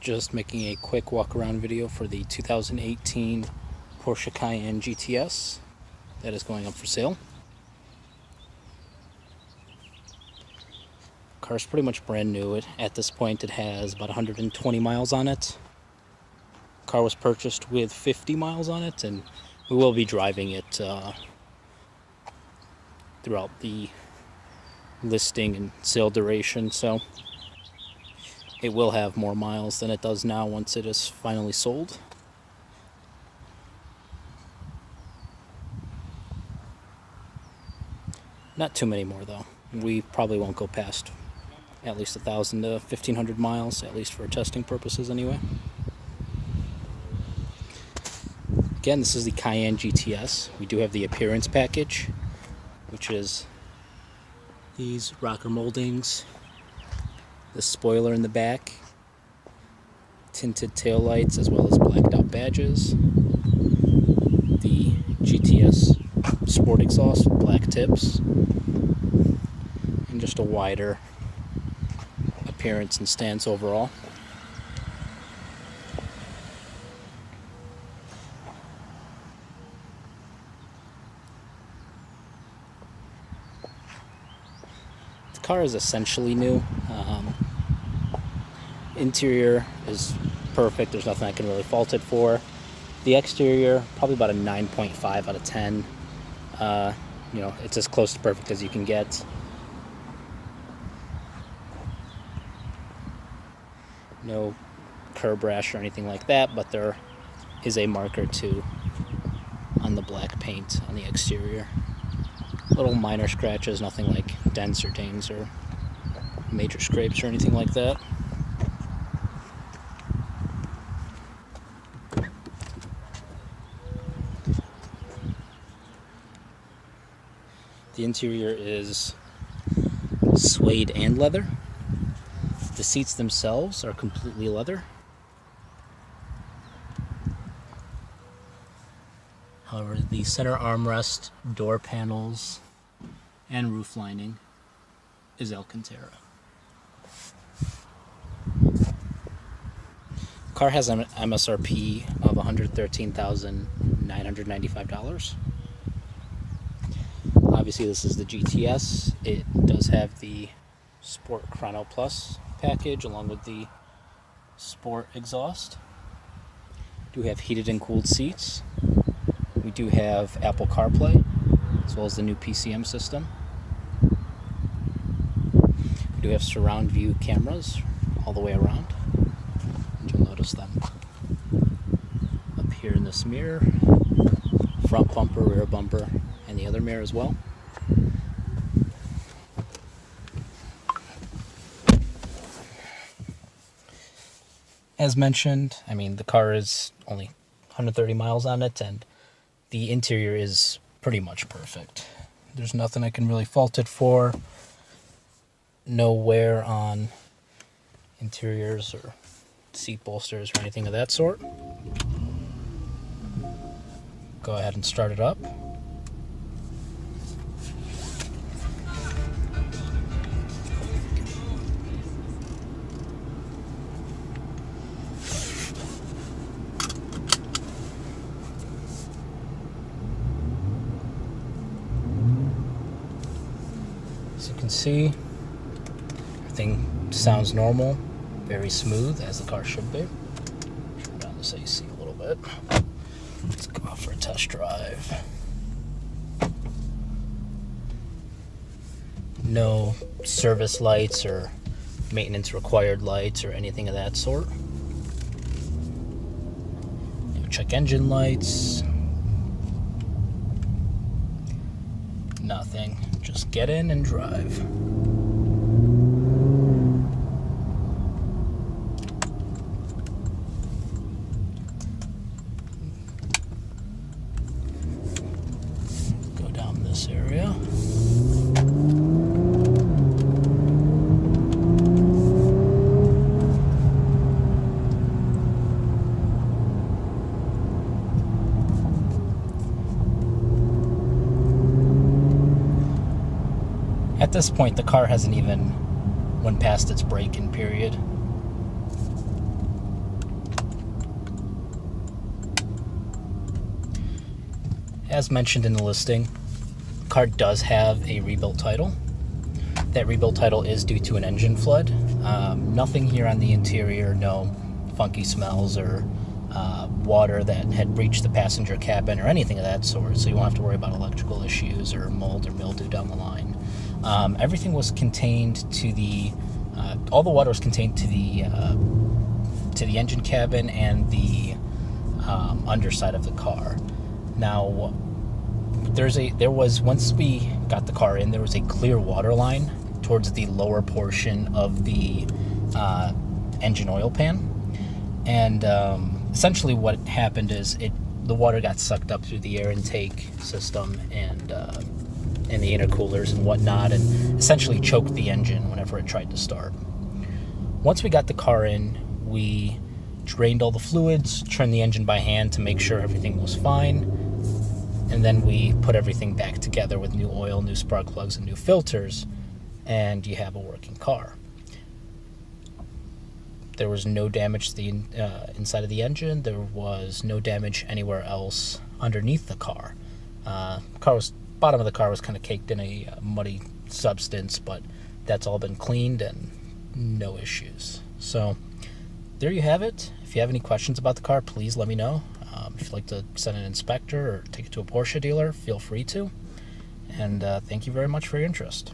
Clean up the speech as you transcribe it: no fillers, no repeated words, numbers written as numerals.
Just making a quick walk around video for the 2018 Porsche Cayenne GTS that is going up for sale. Car's pretty much brand new. At this point it has about 120 miles on it. Car was purchased with 50 miles on it, and we will be driving it throughout the listing and sale duration, so it will have more miles than it does now once it is finally sold. Not too many more though. We probably won't go past at least 1,000 to 1,500 miles, at least for testing purposes anyway. Again, this is the Cayenne GTS. We do have the appearance package, which is these rocker moldings, the spoiler in the back, tinted taillights, as well as blacked out badges, the GTS sport exhaust with black tips, and just a wider appearance and stance overall. The car is essentially new. Interior is perfect. There's nothing I can really fault it for. The exterior, probably about a 9.5 out of 10. It's as close to perfect as you can get. No curb rash or anything like that, but there is a mark or two on the black paint on the exterior. Little minor scratches, nothing like dents or dings or major scrapes or anything like that. The interior is suede and leather. The seats themselves are completely leather. However, the center armrest, door panels, and roof lining is Alcantara. The car has an MSRP of $113,995. Obviously, this is the GTS. It does have the Sport Chrono Plus package along with the Sport exhaust. We do have heated and cooled seats. We do have Apple CarPlay, as well as the new PCM system. We do have surround view cameras all the way around. And you'll notice them up here in this mirror, front bumper, rear bumper, and the other mirror as well. As mentioned, the car is only 130 miles on it, and the interior is pretty much perfect. There's nothing I can really fault it for. No wear on interiors or seat bolsters or anything of that sort. Go ahead and start it up. As you can see, everything sounds normal, very smooth, as the car should be. Turn down this AC a little bit. Let's go out for a test drive. No service lights or maintenance required lights or anything of that sort. No check engine lights. Nothing. Just get in and drive. Go down this area. At this point, the car hasn't even went past its break-in period. as mentioned in the listing, the car does have a rebuilt title. That rebuilt title is due to an engine flood. Nothing here on the interior, no funky smells or water that had breached the passenger cabin or anything of that sort, so you won't have to worry about electrical issues or mold or mildew down the line. Everything was contained to the all the water was contained to the engine cabin and the underside of the car. Now, there was once we got the car in, there was a clear water line towards the lower portion of the engine oil pan, and essentially what happened is the water got sucked up through the air intake system and the intercoolers and whatnot, and essentially choked the engine whenever it tried to start. Once we got the car in, we drained all the fluids, turned the engine by hand to make sure everything was fine, and then we put everything back together with new oil, new spark plugs, and new filters, and you have a working car. There was no damage to the inside of the engine. There was no damage anywhere else underneath the car. Bottom of the car was kind of caked in a muddy substance, but that's all been cleaned and no issues. So there you have it. If you have any questions about the car, please let me know. If you'd like to send an inspector or take it to a Porsche dealer, feel free to. And thank you very much for your interest.